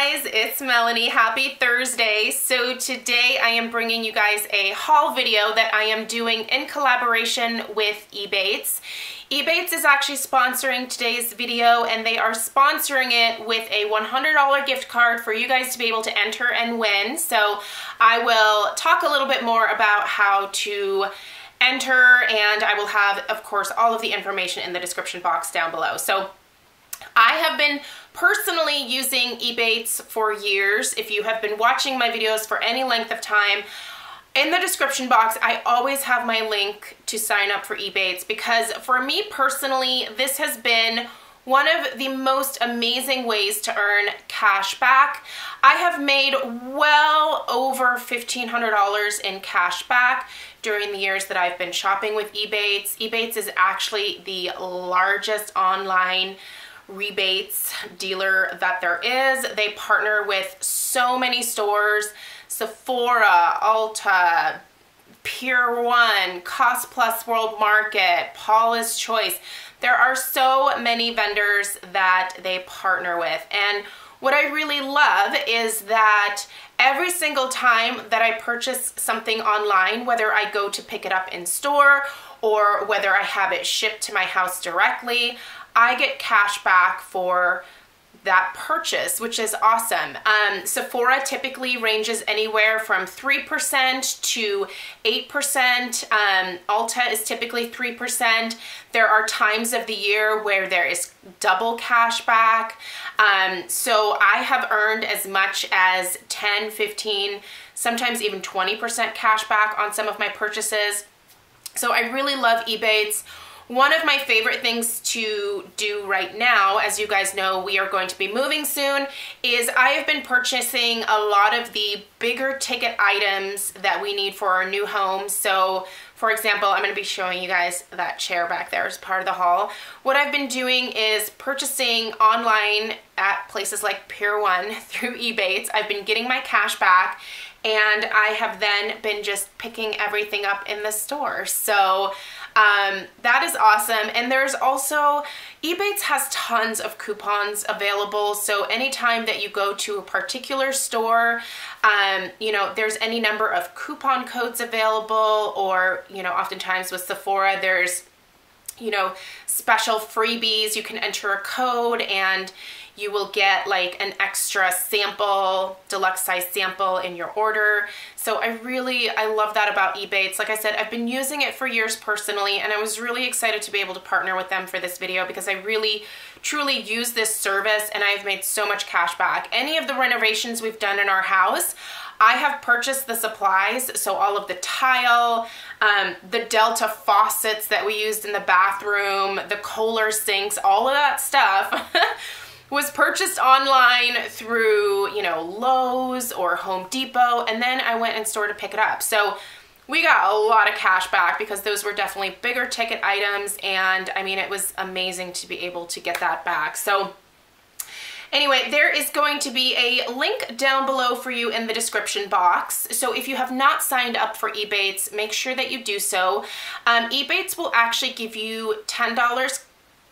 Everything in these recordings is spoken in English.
guys, it's Melanie. Happy Thursday. So today I am bringing you guys a haul video that I am doing in collaboration with Ebates. Ebates is actually sponsoring today's video, and they are sponsoring it with a $100 gift card for you guys to be able to enter and win. So I will talk a little bit more about how to enter, and I will have, of course, all of the information in the description box down below. So I have been personally using Ebates for years. If you have been watching my videos for any length of time, in the description box, I always have my link to sign up for Ebates, because for me personally, this has been one of the most amazing ways to earn cash back. I have made well over $1,500 in cash back during the years that I've been shopping with Ebates. Ebates is actually the largest online rebates dealer that there is. They partner with so many stores: Sephora, Ulta, Pier 1, Cost Plus World Market, Paula's Choice. There are so many vendors that they partner with, and what I really love is that every single time that I purchase something online, whether I go to pick it up in store or whether I have it shipped to my house directly, I get cash back for that purchase, which is awesome. Sephora typically ranges anywhere from 3% to 8%. Ulta is typically 3%. There are times of the year where there is double cash back. So I have earned as much as 10, 15, sometimes even 20% cash back on some of my purchases. So I really love Ebates. One of my favorite things to do right now, as you guys know, we are going to be moving soon, is I have been purchasing a lot of the bigger ticket items that we need for our new home. So, for example, I'm going to be showing you guys that chair back there as part of the haul. What I've been doing is purchasing online at places like Pier 1 through Ebates. I've been getting my cash back, and I have then been just picking everything up in the store. So that is awesome. And there's also, Ebates has tons of coupons available. So anytime that you go to a particular store, you know, there's any number of coupon codes available, or, you know, oftentimes with Sephora, there's, you know, special freebies. You can enter a code and you will get like an extra sample, deluxe size sample in your order. So I love that about Ebates. Like I said, I've been using it for years personally, and I was really excited to be able to partner with them for this video, because I really truly use this service and I've made so much cash back. Any of the renovations we've done in our house, I have purchased the supplies. So all of the tile, the Delta faucets that we used in the bathroom, the Kohler sinks, all of that stuff was purchased online through, you know, Lowe's or Home Depot, and then I went in store to pick it up. So we got a lot of cash back because those were definitely bigger ticket items, and I mean, it was amazing to be able to get that back. So anyway, there is going to be a link down below for you in the description box. So if you have not signed up for Ebates, make sure that you do so. Ebates will actually give you $10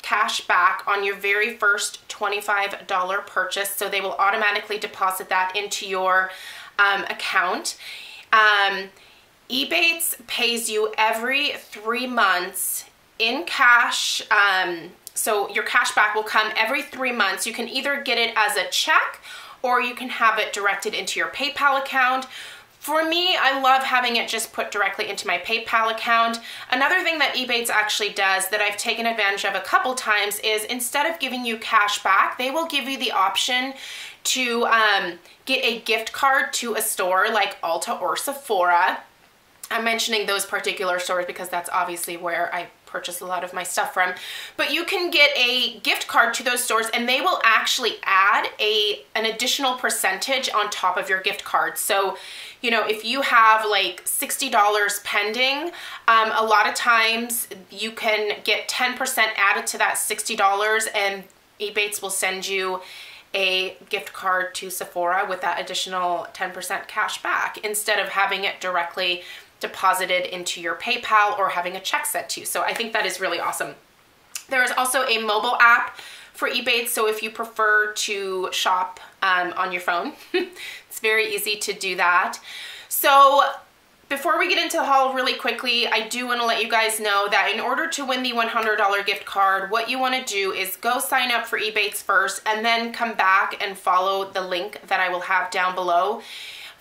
cash back on your very first $25 purchase. So they will automatically deposit that into your account. Ebates pays you every 3 months in cash. So your cash back will come every 3 months. You can either get it as a check or you can have it directed into your PayPal account. For me, I love having it just put directly into my PayPal account. Another thing that Ebates actually does that I've taken advantage of a couple times is, instead of giving you cash back, they will give you the option to get a gift card to a store like Ulta or Sephora. I'm mentioning those particular stores because that's obviously where I purchase a lot of my stuff from. But you can get a gift card to those stores, and they will actually add an additional percentage on top of your gift card. So, you know, if you have like $60 pending, a lot of times you can get 10% added to that $60, and Ebates will send you a gift card to Sephora with that additional 10% cash back, instead of having it directly deposited into your PayPal or having a check sent to you. So I think that is really awesome. There is also a mobile app for Ebates, so if you prefer to shop on your phone, it's very easy to do that. So before we get into the haul really quickly, I do want to let you guys know that in order to win the $100 gift card, what you want to do is go sign up for Ebates first and then come back and follow the link that I will have down below.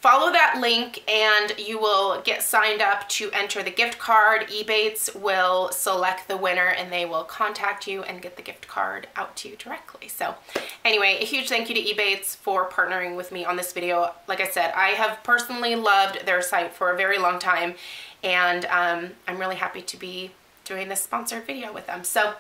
Follow that link and you will get signed up to enter the gift card. Ebates will select the winner and they will contact you and get the gift card out to you directly. So anyway, a huge thank you to Ebates for partnering with me on this video. Like I said, I have personally loved their site for a very long time, and I'm really happy to be doing this sponsored video with them. So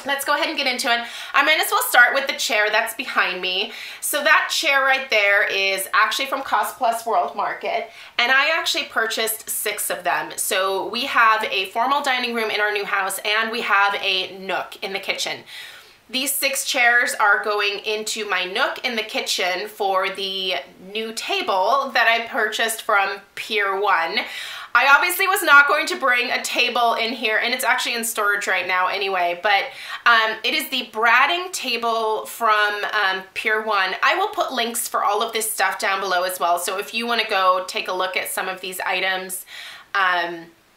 let's go ahead and get into it. I might as well start with the chair that's behind me. So that chair right there is actually from Cost Plus World Market, and I actually purchased 6 of them. So we have a formal dining room in our new house and we have a nook in the kitchen. These 6 chairs are going into my nook in the kitchen for the new table that I purchased from Pier 1. I obviously was not going to bring a table in here, and it's actually in storage right now anyway, but it is the Bradding table from Pier 1. I will put links for all of this stuff down below as well, so if you want to go take a look at some of these items,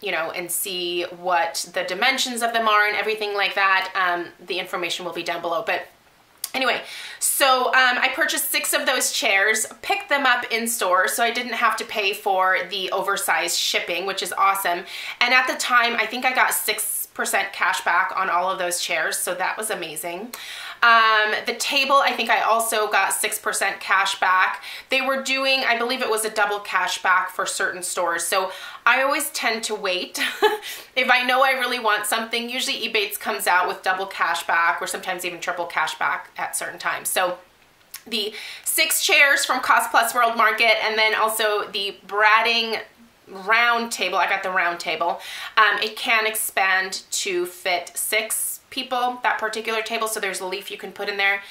you know, and see what the dimensions of them are and everything like that, the information will be down below. But anyway, so I purchased 6 of those chairs, picked them up in store, so I didn't have to pay for the oversized shipping, which is awesome. And at the time, I think I got 6% cash back on all of those chairs, so that was amazing. The table, I think I also got 6% cash back. They were doing, I believe it was a double cash back for certain stores, so I always tend to wait. If I know I really want something, usually Ebates comes out with double cash back or sometimes even triple cash back at certain times. So the 6 chairs from Cost Plus World Market, and then also the Bradding round table. I got the round table. It can expand to fit 6 people, that particular table, so there's a leaf you can put in there.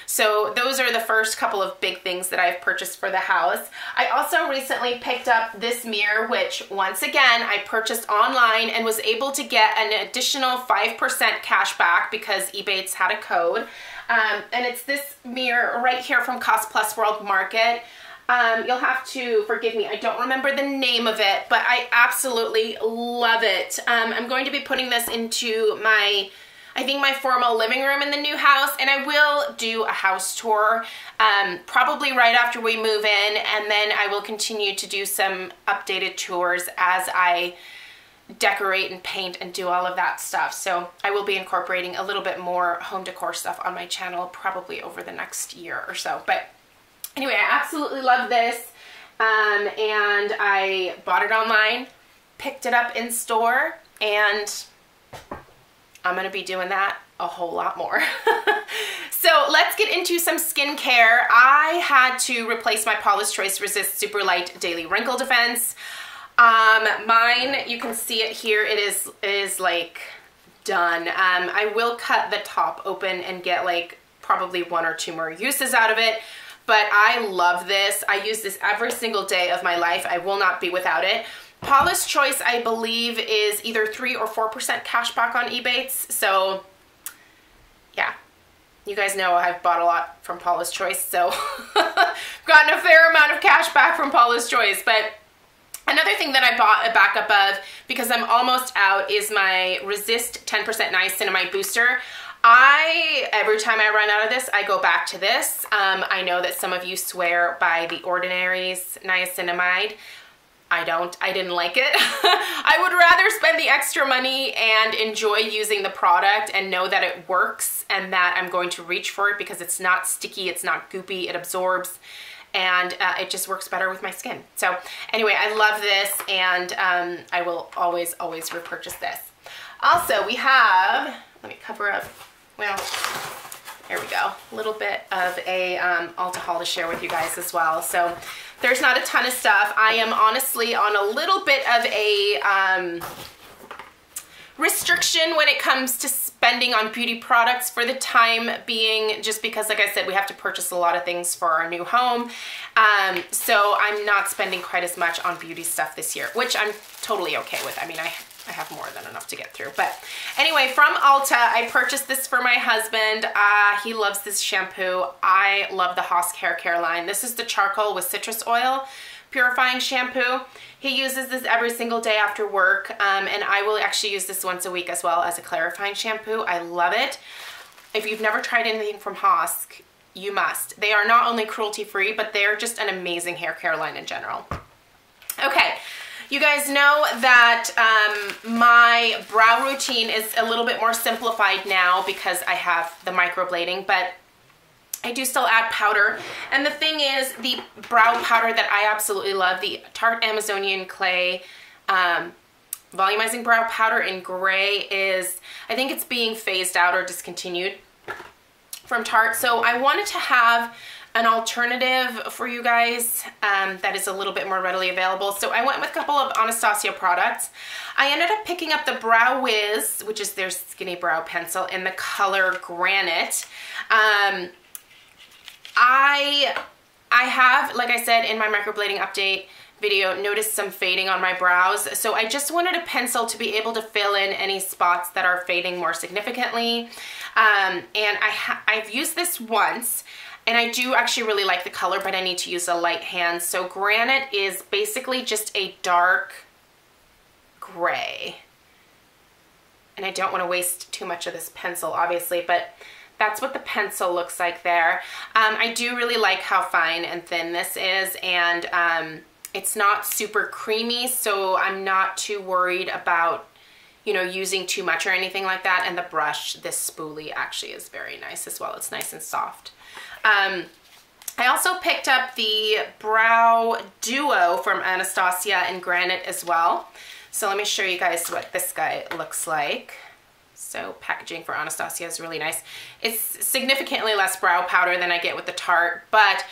So those are the first couple of big things that I've purchased for the house. I also recently picked up this mirror, which once again I purchased online and was able to get an additional 5% cash back because Ebates had a code. And it's this mirror right here from Cost Plus World Market. You'll have to forgive me, I don't remember the name of it, but I absolutely love it. I'm going to be putting this into my, I think, my formal living room in the new house, and I will do a house tour probably right after we move in, and then I will continue to do some updated tours as I decorate and paint and do all of that stuff. So I will be incorporating a little bit more home decor stuff on my channel probably over the next year or so. But anyway, I absolutely love this, and I bought it online, picked it up in store, and I'm gonna be doing that a whole lot more. So let's get into some skincare. I had to replace my Paula's Choice Resist Super Light Daily Wrinkle Defense. Mine, you can see it here, it is like done. I will cut the top open and get like probably 1 or 2 more uses out of it, but I love this. I use this every single day of my life. I will not be without it. Paula's Choice, I believe, is either 3 or 4% cash back on Ebates. So yeah, you guys know I've bought a lot from Paula's Choice, so gotten a fair amount of cash back from Paula's Choice. But another thing that I bought a backup of, because I'm almost out, is my Resist 10% Niacinamide Booster. Every time I run out of this, I go back to this. I know that some of you swear by The Ordinary's Niacinamide. I don't. I didn't like it. I would rather spend the extra money and enjoy using the product and know that it works and that I'm going to reach for it because it's not sticky, it's not goopy, it absorbs, and it just works better with my skin. So anyway, I love this, and I will always, always repurchase this. Also, we have, let me cover up, well, there we go, a little bit of a Ulta haul to share with you guys as well. So there's not a ton of stuff. I am honestly on a little bit of a restriction when it comes to spending on beauty products for the time being, just because, like I said, we have to purchase a lot of things for our new home. So I'm not spending quite as much on beauty stuff this year, which I'm totally okay with. I mean, I I have more than enough to get through. But anyway, from Ulta, I purchased this for my husband. He loves this shampoo. I love the Hosk hair care line. This is the charcoal with citrus oil purifying shampoo. He uses this every single day after work, and I will actually use this once a week as well as a clarifying shampoo. I love it. If you've never tried anything from Hosk, you must. They are not only cruelty free, but they're just an amazing hair care line in general. Okay. You guys know that my brow routine is a little bit more simplified now because I have the microblading, but I do still add powder. And the thing is, the brow powder that I absolutely love, the Tarte Amazonian Clay Volumizing Brow Powder in gray is, I think it's being phased out or discontinued from Tarte. So I wanted to have an alternative for you guys that is a little bit more readily available. So I went with a couple of Anastasia products. I ended up picking up the Brow Wiz, which is their skinny brow pencil, in the color Granite. I have, like I said in my microblading update video, noticed some fading on my brows. So I just wanted a pencil to be able to fill in any spots that are fading more significantly. And I've used this once. And I do actually really like the color, but I need to use a light hand. So Granite is basically just a dark gray. And I don't want to waste too much of this pencil, obviously, but that's what the pencil looks like there. I do really like how fine and thin this is, and it's not super creamy, so I'm not too worried about, you know, using too much or anything like that. And the brush, this spoolie, actually is very nice as well. It's nice and soft. I also picked up the Brow Duo from Anastasia in Granite as well. So let me show you guys what this guy looks like. So packaging for Anastasia is really nice. It's significantly less brow powder than I get with the Tarte, but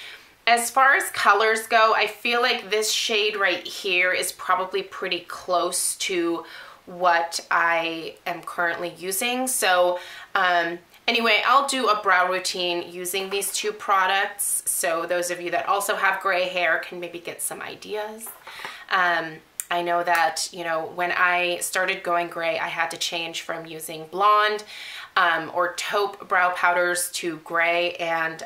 as far as colors go, I feel like this shade right here is probably pretty close to what I am currently using. So anyway, I'll do a brow routine using these two products. So those of you that also have gray hair can maybe get some ideas. I know that, you know, when I started going gray, I had to change from using blonde or taupe brow powders to gray, and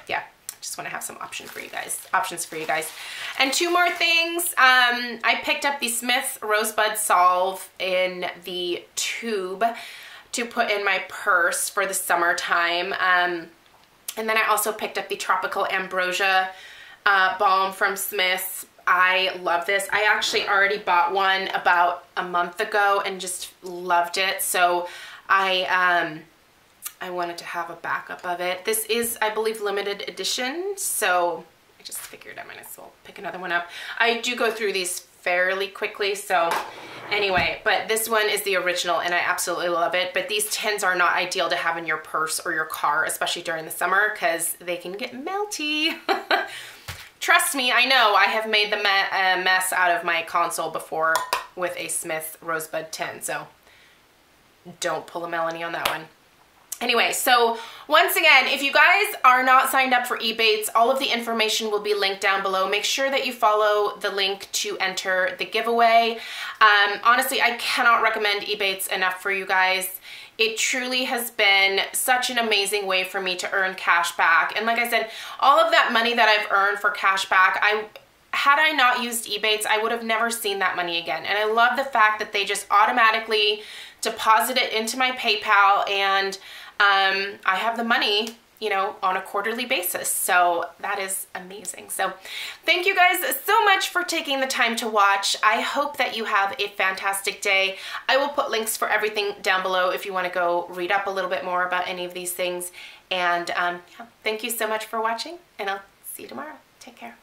yeah, just want to have some options for you guys. And two more things. I picked up the Smith's Rosebud Salve in the tube to put in my purse for the summertime. And then I also picked up the Tropical Ambrosia Balm from Smith's. I love this. I actually already bought one about a month ago and just loved it. So I wanted to have a backup of it. This is, I believe, limited edition. So I just figured I might as well pick another one up. I do go through these fairly quickly. So anyway, but this one is the original and I absolutely love it. But these tins are not ideal to have in your purse or your car, especially during the summer, because they can get melty. Trust me, I know. I have made the mess out of my console before with a Smith Rosebud tin, so don't pull a Melanie on that one. Anyway, so once again, if you guys are not signed up for Ebates, all of the information will be linked down below. Make sure that you follow the link to enter the giveaway. Honestly, I cannot recommend Ebates enough for you guys. It truly has been such an amazing way for me to earn cash back. And like I said, all of that money that I've earned for cash back, had I not used Ebates, I would have never seen that money again. And I love the fact that they just automatically deposit it into my PayPal, and I have the money, you know, on a quarterly basis. So that is amazing. So thank you guys so much for taking the time to watch. I hope that you have a fantastic day. I will put links for everything down below if you want to go read up a little bit more about any of these things. And yeah, thank you so much for watching, and I'll see you tomorrow. Take care.